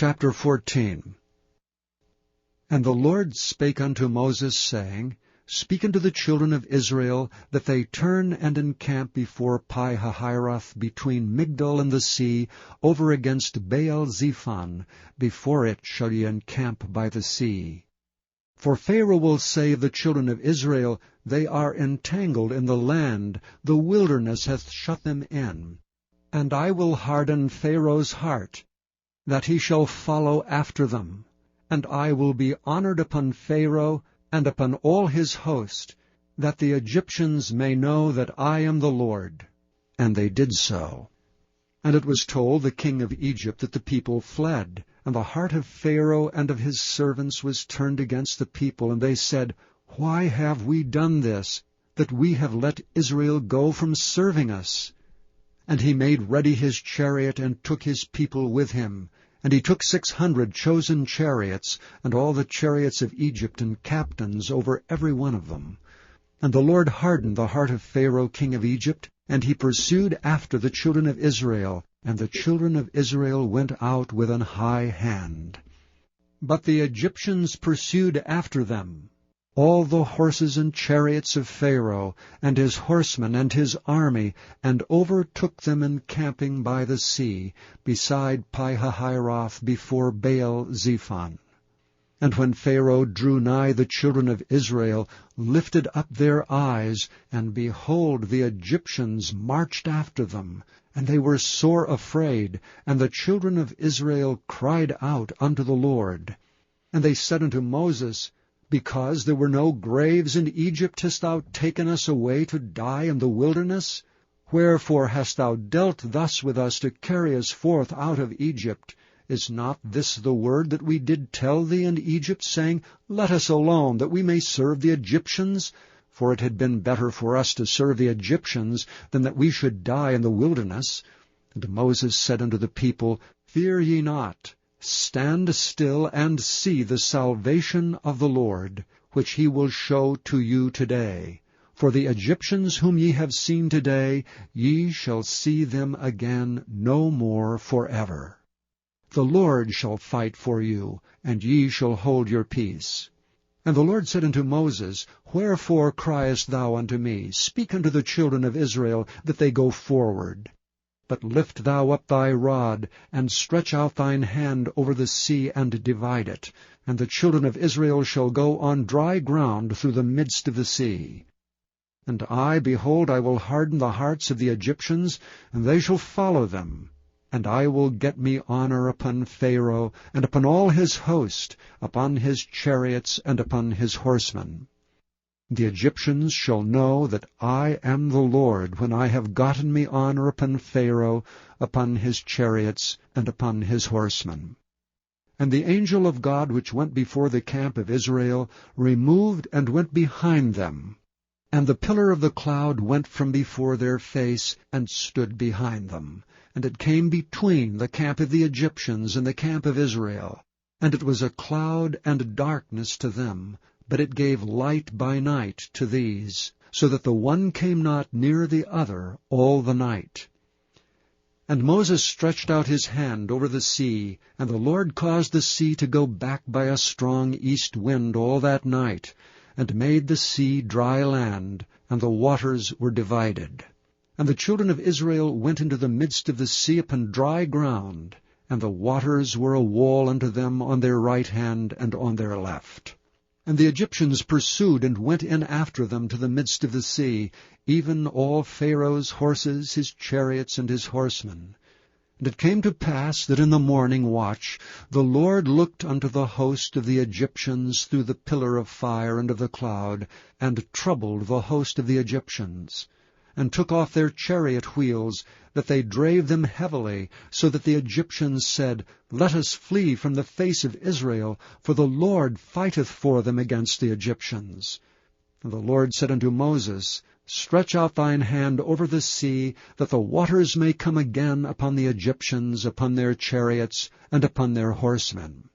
Chapter 14. And the Lord spake unto Moses, saying, Speak unto the children of Israel, that they turn and encamp before Pi-hahiroth, between Migdol and the sea, over against Baal-zephon. Before it shall ye encamp by the sea. For Pharaoh will say of the children of Israel, They are entangled in the land, the wilderness hath shut them in. And I will harden Pharaoh's heart, that he shall follow after them. And I will be honored upon Pharaoh, and upon all his host, that the Egyptians may know that I am the Lord. And they did so. And it was told the king of Egypt that the people fled, and the heart of Pharaoh and of his servants was turned against the people, and they said, Why have we done this, that we have let Israel go from serving us? And he made ready his chariot, and took his people with him. And he took 600 chosen chariots, and all the chariots of Egypt, and captains over every one of them. And the Lord hardened the heart of Pharaoh king of Egypt, and he pursued after the children of Israel, and the children of Israel went out with an high hand. But the Egyptians pursued after them, all the horses and chariots of Pharaoh, and his horsemen and his army, and overtook them encamping by the sea, beside Pi-hahiroth, before Baal-zephon. And when Pharaoh drew nigh, the children of Israel lifted up their eyes, and behold, the Egyptians marched after them, and they were sore afraid, and the children of Israel cried out unto the Lord. And they said unto Moses, Because there were no graves in Egypt hast thou taken us away to die in the wilderness? Wherefore hast thou dealt thus with us to carry us forth out of Egypt? Is not this the word that we did tell thee in Egypt, saying, Let us alone, that we may serve the Egyptians? For it had been better for us to serve the Egyptians than that we should die in the wilderness. And Moses said unto the people, Fear ye not. Stand still and see the salvation of the Lord, which he will show to you today. For the Egyptians whom ye have seen today, ye shall see them again no more forever. The Lord shall fight for you, and ye shall hold your peace. And the Lord said unto Moses, Wherefore criest thou unto me? Speak unto the children of Israel, that they go forward. But lift thou up thy rod, and stretch out thine hand over the sea, and divide it. And the children of Israel shall go on dry ground through the midst of the sea. And I, behold, I will harden the hearts of the Egyptians, and they shall follow them. And I will get me honor upon Pharaoh, and upon all his host, upon his chariots, and upon his horsemen. The Egyptians shall know that I am the Lord, when I have gotten me honor upon Pharaoh, upon his chariots, and upon his horsemen. And the angel of God which went before the camp of Israel removed and went behind them. And the pillar of the cloud went from before their face, and stood behind them. And it came between the camp of the Egyptians and the camp of Israel. And it was a cloud and darkness to them, but it gave light by night to these, so that the one came not near the other all the night. And Moses stretched out his hand over the sea, and the Lord caused the sea to go back by a strong east wind all that night, and made the sea dry land, and the waters were divided. And the children of Israel went into the midst of the sea upon dry ground, and the waters were a wall unto them on their right hand and on their left. And the Egyptians pursued and went in after them to the midst of the sea, even all Pharaoh's horses, his chariots, and his horsemen. And it came to pass that in the morning watch the Lord looked unto the host of the Egyptians through the pillar of fire and of the cloud, and troubled the host of the Egyptians, and took off their chariot wheels, that they drave them heavily, so that the Egyptians said, Let us flee from the face of Israel, for the Lord fighteth for them against the Egyptians. And the Lord said unto Moses, Stretch out thine hand over the sea, that the waters may come again upon the Egyptians, upon their chariots, and upon their horsemen.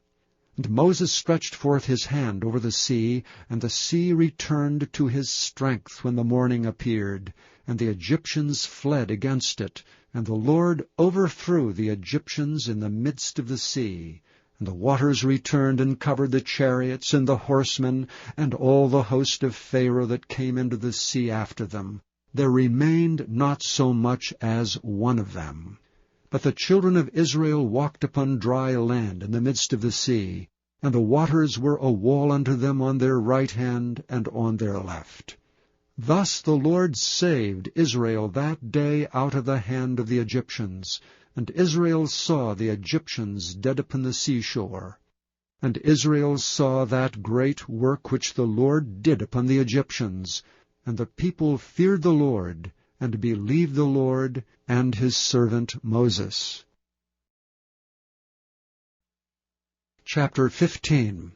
And Moses stretched forth his hand over the sea, and the sea returned to his strength when the morning appeared, and the Egyptians fled against it, and the Lord overthrew the Egyptians in the midst of the sea. And the waters returned and covered the chariots and the horsemen and all the host of Pharaoh that came into the sea after them. There remained not so much as one of them. But the children of Israel walked upon dry land in the midst of the sea, and the waters were a wall unto them on their right hand and on their left. Thus the Lord saved Israel that day out of the hand of the Egyptians. And Israel saw the Egyptians dead upon the seashore. And Israel saw that great work which the Lord did upon the Egyptians. And the people feared the Lord, and believed the Lord and his servant Moses. Chapter 15.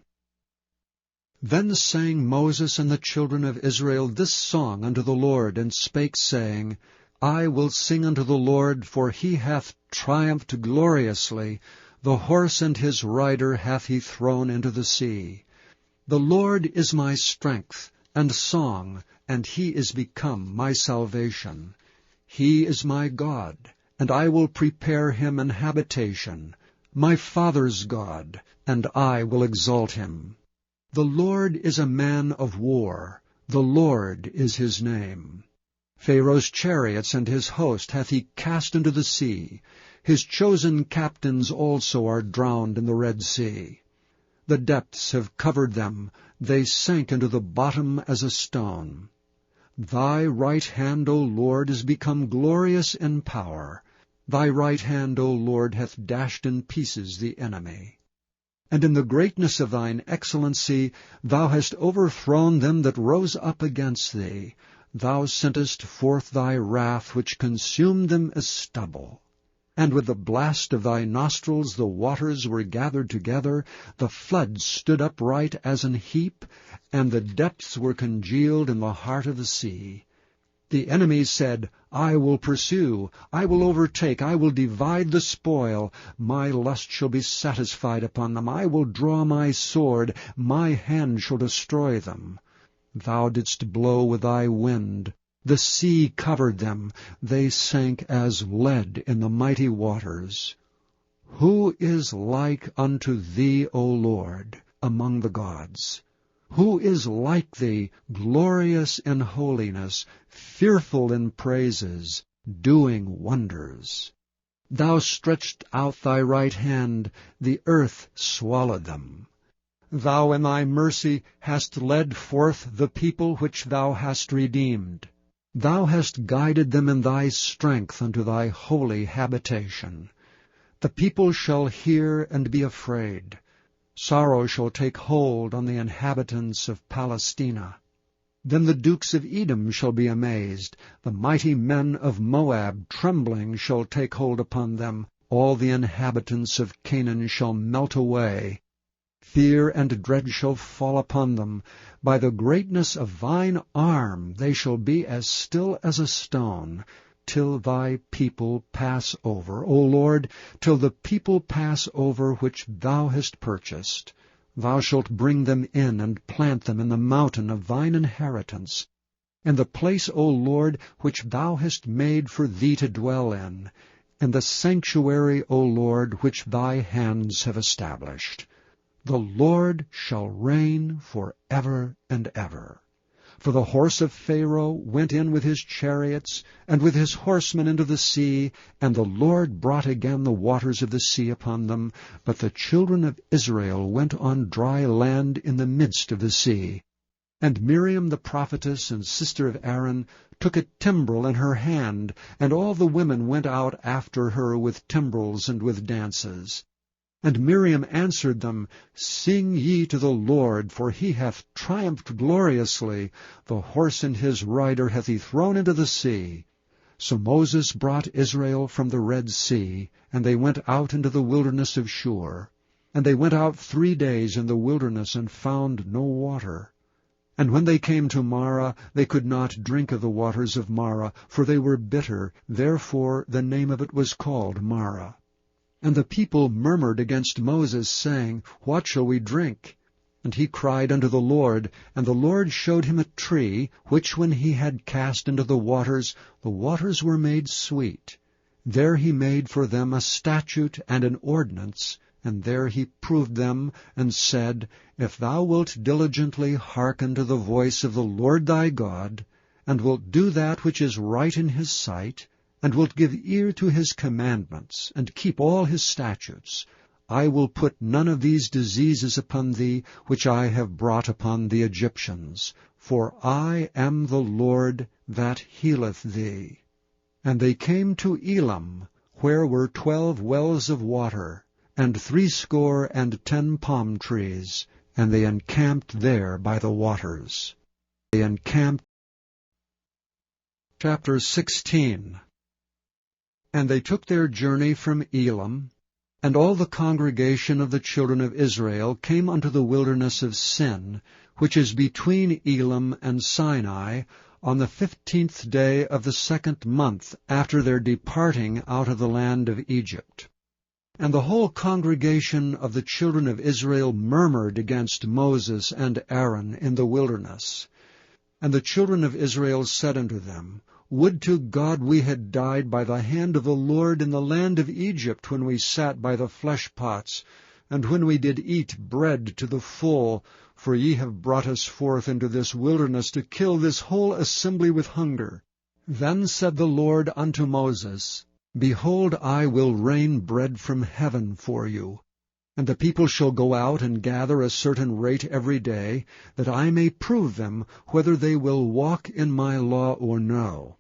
Then sang Moses and the children of Israel this song unto the Lord, and spake, saying, I will sing unto the Lord, for he hath triumphed gloriously. The horse and his rider hath he thrown into the sea. The Lord is my strength and song, and he is become my salvation. He is my God, and I will prepare him an habitation, my father's God, and I will exalt him. The Lord is a man of war, the Lord is his name. Pharaoh's chariots and his host hath he cast into the sea. His chosen captains also are drowned in the Red Sea. The depths have covered them, they sank into the bottom as a stone. Thy right hand, O Lord, is become glorious in power. Thy right hand, O Lord, hath dashed in pieces the enemy. And in the greatness of thine excellency thou hast overthrown them that rose up against thee. Thou sentest forth thy wrath, which consumed them as stubble. And with the blast of thy nostrils the waters were gathered together, the floods stood upright as an heap, and the depths were congealed in the heart of the sea. The enemy said, I will pursue, I will overtake, I will divide the spoil. My lust shall be satisfied upon them. I will draw my sword, my hand shall destroy them. Thou didst blow with thy wind. The sea covered them. They sank as lead in the mighty waters. Who is like unto thee, O Lord, among the gods? Who is like thee, glorious in holiness, fearful in praises, doing wonders? Thou stretched out thy right hand, the earth swallowed them. Thou in thy mercy hast led forth the people which thou hast redeemed. Thou hast guided them in thy strength unto thy holy habitation. The people shall hear and be afraid. Sorrow shall take hold on the inhabitants of Palestina. Then the dukes of Edom shall be amazed. The mighty men of Moab trembling shall take hold upon them. All the inhabitants of Canaan shall melt away. Fear and dread shall fall upon them. By the greatness of thine arm they shall be as still as a stone, till thy people pass over, O Lord, till the people pass over which thou hast purchased. Thou shalt bring them in and plant them in the mountain of thine inheritance, in the place, O Lord, which thou hast made for thee to dwell in the sanctuary, O Lord, which thy hands have established. The Lord shall reign for ever and ever. For the horse of Pharaoh went in with his chariots, and with his horsemen into the sea, and the Lord brought again the waters of the sea upon them. But the children of Israel went on dry land in the midst of the sea. And Miriam the prophetess and sister of Aaron took a timbrel in her hand, and all the women went out after her with timbrels and with dances. And Miriam answered them, Sing ye to the Lord, for he hath triumphed gloriously. The horse and his rider hath he thrown into the sea. So Moses brought Israel from the Red Sea, and they went out into the wilderness of Shur. And they went out 3 days in the wilderness, and found no water. And when they came to Marah, they could not drink of the waters of Marah, for they were bitter. Therefore the name of it was called Marah. And the people murmured against Moses, saying, What shall we drink? And he cried unto the Lord, and the Lord showed him a tree, which when he had cast into the waters were made sweet. There he made for them a statute and an ordinance, And there he proved them, and said, If thou wilt diligently hearken to the voice of the Lord thy God, and wilt do that which is right in his sight, and wilt give ear to his commandments, and keep all his statutes, I will put none of these diseases upon thee, which I have brought upon the Egyptians. For I am the Lord that healeth thee. And they came to Elam, where were 12 wells of water, and 70 palm trees, and they encamped there by the waters. They encamped. Chapter 16. And they took their journey from Elam, and all the congregation of the children of Israel came unto the wilderness of Sin, which is between Elam and Sinai, on the 15th day of the 2nd month after their departing out of the land of Egypt. And the whole congregation of the children of Israel murmured against Moses and Aaron in the wilderness. And the children of Israel said unto them, Would to God we had died by the hand of the Lord in the land of Egypt, when we sat by the flesh pots, and when we did eat bread to the full, for ye have brought us forth into this wilderness to kill this whole assembly with hunger. Then said the Lord unto Moses, Behold, I will rain bread from heaven for you, and the people shall go out and gather a certain rate every day, that I may prove them whether they will walk in my law or no.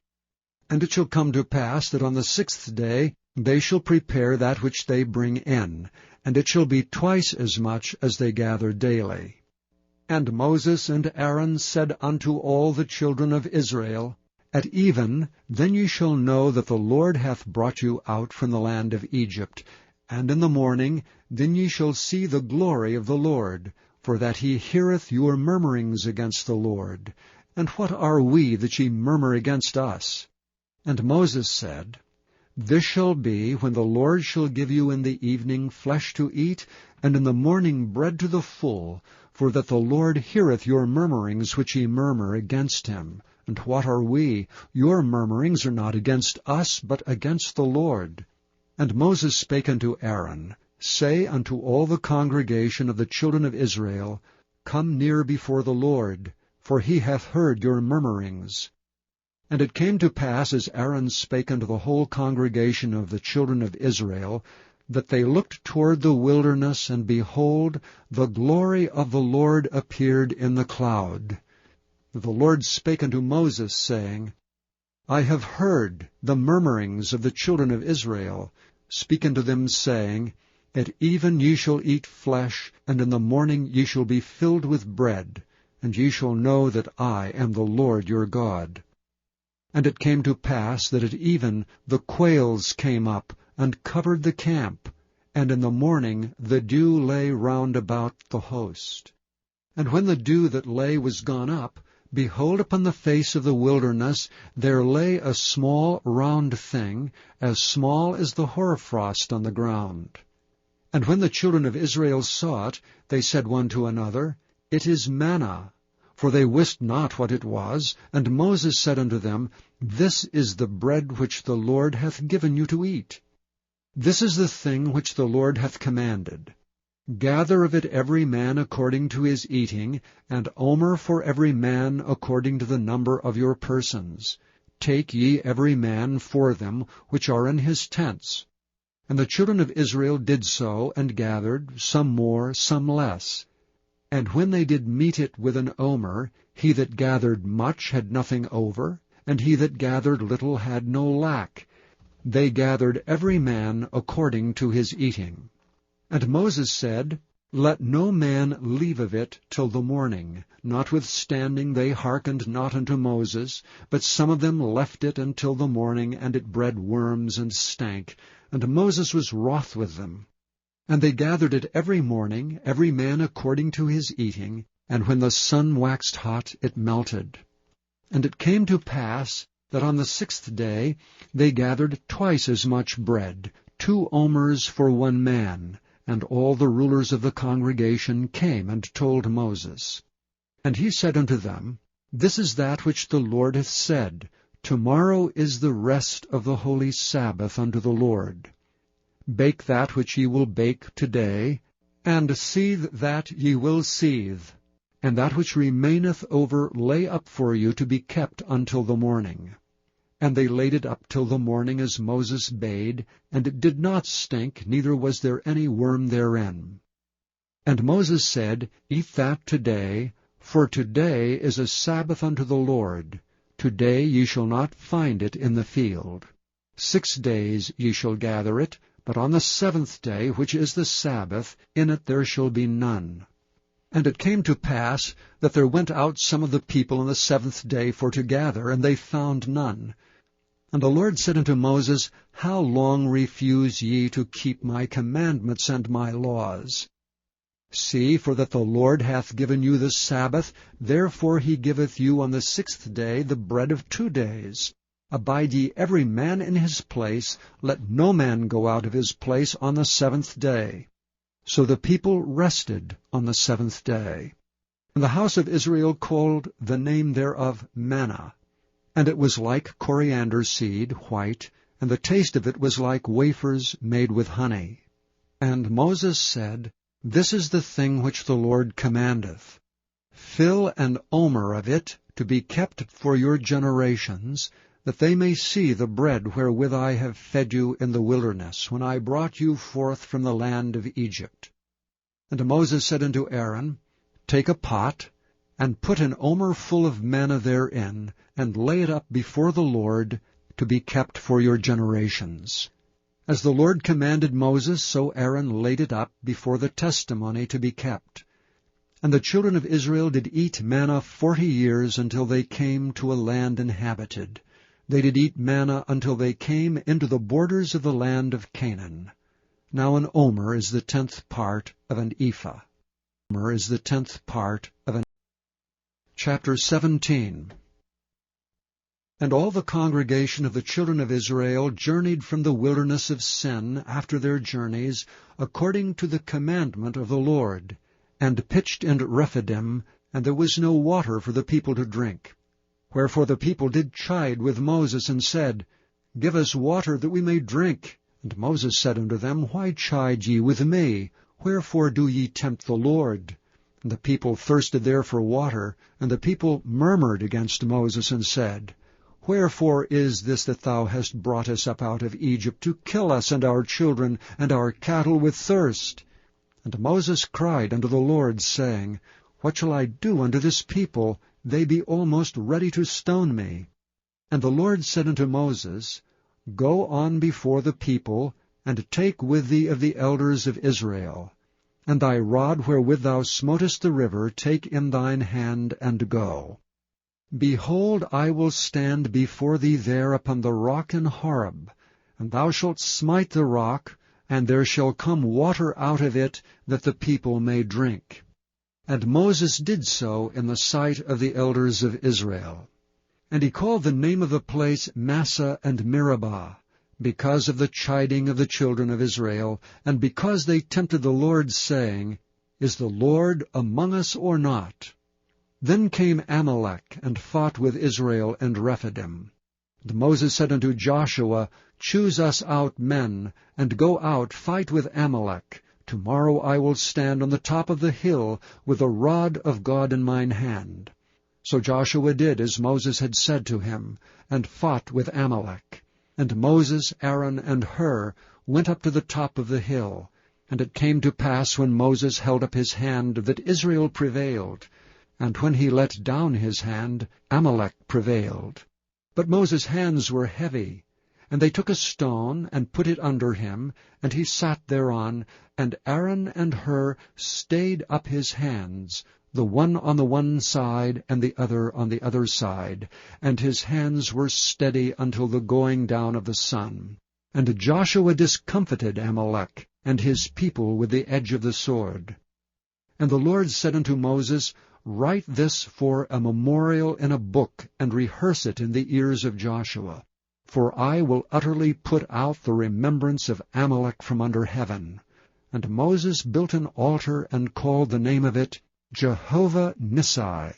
And it shall come to pass that on the 6th day they shall prepare that which they bring in, and it shall be twice as much as they gather daily. And Moses and Aaron said unto all the children of Israel, At even, then ye shall know that the Lord hath brought you out from the land of Egypt, and in the morning then ye shall see the glory of the Lord, for that he heareth your murmurings against the Lord. And what are we that ye murmur against us? And Moses said, This shall be, when the Lord shall give you in the evening flesh to eat, and in the morning bread to the full, for that the Lord heareth your murmurings which ye murmur against him. And what are we? Your murmurings are not against us, but against the Lord. And Moses spake unto Aaron, Say unto all the congregation of the children of Israel, Come near before the Lord, for he hath heard your murmurings. And it came to pass, as Aaron spake unto the whole congregation of the children of Israel, that they looked toward the wilderness, and behold, the glory of the Lord appeared in the cloud. The Lord spake unto Moses, saying, I have heard the murmurings of the children of Israel. Speak unto them, saying, At even ye shall eat flesh, and in the morning ye shall be filled with bread, and ye shall know that I am the Lord your God. And it came to pass that at even the quails came up, and covered the camp, and in the morning the dew lay round about the host. And when the dew that lay was gone up, behold, upon the face of the wilderness there lay a small round thing, as small as the hoarfrost on the ground. And when the children of Israel saw it, they said one to another, It is manna. For they wist not what it was. And Moses said unto them, This is the bread which the Lord hath given you to eat. This is the thing which the Lord hath commanded. Gather of it every man according to his eating, and omer for every man according to the number of your persons. Take ye every man for them which are in his tents. And the children of Israel did so, and gathered, some more, some less. And when they did mete it with an omer, he that gathered much had nothing over, and he that gathered little had no lack. They gathered every man according to his eating. And Moses said, Let no man leave of it till the morning. Notwithstanding they hearkened not unto Moses, but some of them left it until the morning, and it bred worms and stank. And Moses was wroth with them. And they gathered it every morning, every man according to his eating, and when the sun waxed hot, it melted. And it came to pass that on the 6th day they gathered twice as much bread, 2 omers for one man. And all the rulers of the congregation came and told Moses. And he said unto them, This is that which the Lord hath said, Tomorrow is the rest of the holy Sabbath unto the Lord. Bake that which ye will bake today, and seethe that ye will seethe, and that which remaineth over lay up for you to be kept until the morning. And they laid it up till the morning, as Moses bade, and it did not stink, neither was there any worm therein. And Moses said, Eat that today, for today is a Sabbath unto the Lord. Today ye shall not find it in the field. 6 days ye shall gather it, but on the 7th day, which is the Sabbath, in it there shall be none. And it came to pass that there went out some of the people on the 7th day for to gather, and they found none. And the Lord said unto Moses, How long refuse ye to keep my commandments and my laws? See, for that the Lord hath given you the Sabbath, therefore he giveth you on the 6th day the bread of 2 days. Abide ye every man in his place, let no man go out of his place on the 7th day. So the people rested on the 7th day. And the house of Israel called the name thereof manna. And it was like coriander seed, white, and the taste of it was like wafers made with honey. And Moses said, This is the thing which the Lord commandeth. Fill an omer of it to be kept for your generations, that they may see the bread wherewith I have fed you in the wilderness, when I brought you forth from the land of Egypt. And Moses said unto Aaron, Take a pot, and put an omer full of manna therein, and lay it up before the Lord, to be kept for your generations. As the Lord commanded Moses, so Aaron laid it up before the testimony to be kept. And the children of Israel did eat manna 40 years, until they came to a land inhabited. They did eat manna until they came into the borders of the land of Canaan. Now an omer is the 10th part of an ephah. Omer is the 10th part of an... Chapter 17. And all the congregation of the children of Israel journeyed from the wilderness of Sin after their journeys, according to the commandment of the Lord, and pitched in Rephidim, and there was no water for the people to drink. Wherefore the people did chide with Moses, and said, Give us water, that we may drink. And Moses said unto them, Why chide ye with me? Wherefore do ye tempt the Lord? And the people thirsted there for water, and the people murmured against Moses, and said, Wherefore is this that thou hast brought us up out of Egypt, to kill us and our children and our cattle with thirst? And Moses cried unto the Lord, saying, What shall I do unto this people? They be almost ready to stone me. And the Lord said unto Moses, Go on before the people, and take with thee of the elders of Israel. And thy rod wherewith thou smotest the river take in thine hand, and go. Behold, I will stand before thee there upon the rock in Horeb, and thou shalt smite the rock, and there shall come water out of it, that the people may drink. And Moses did so in the sight of the elders of Israel. And he called the name of the place Massah and Meribah, because of the chiding of the children of Israel, and because they tempted the Lord, saying, Is the Lord among us or not? Then came Amalek, and fought with Israel and Rephidim. And Moses said unto Joshua, Choose us out men, and go out, fight with Amalek. Tomorrow I will stand on the top of the hill, with the rod of God in mine hand. So Joshua did as Moses had said to him, and fought with Amalek. And Moses, Aaron, and Hur went up to the top of the hill. And it came to pass, when Moses held up his hand, that Israel prevailed. And when he let down his hand, Amalek prevailed. But Moses' hands were heavy. And they took a stone, and put it under him, and he sat thereon, and Aaron and Hur stayed up his hands, the one on the one side, and the other on the other side, and his hands were steady until the going down of the sun. And Joshua discomfited Amalek, and his people with the edge of the sword. And the Lord said unto Moses, Write this for a memorial in a book, and rehearse it in the ears of Joshua. For I will utterly put out the remembrance of Amalek from under heaven. And Moses built an altar, and called the name of it Jehovah Nissi.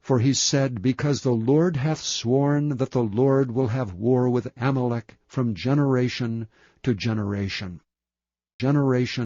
For he said, Because the Lord hath sworn that the Lord will have war with Amalek from generation to generation. generation